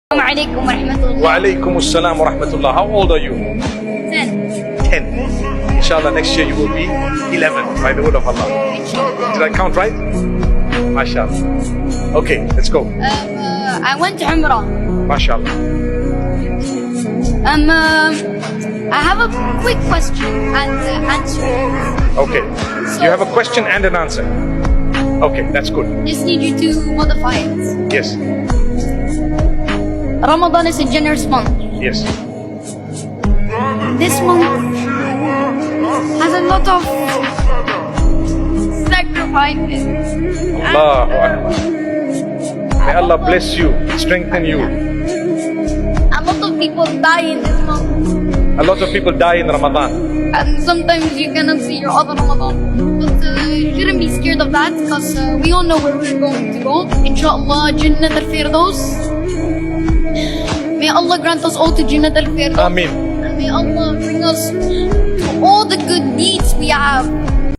Assalamualaikum warahmatullah. Wa alaikum assalam wa rahmatullah. How old are you? 10. 10. Inshallah, next year you will be 11 by the word of Allah. Did I count right? MashaAllah. Okay, let's go. I went to Umrah. MashaAllah. I have a quick question and answer. Okay. You have a question and an answer. Okay, that's good. Just need you to modify it. Yes. Ramadan is a generous month. Yes. This month has a lot of sacrifices. Allahu Akbar. May Allah bless you, strengthen you. A lot of people die in this month. A lot of people die in Ramadan. And sometimes you cannot see your other Ramadan. But you shouldn't be scared of that because we all know where we're going to go. Inshallah, Jannat al-Firdaus. May Allah grant us all to Jannat al-Firdaus. Ameen. And may Allah bring us to all the good deeds we have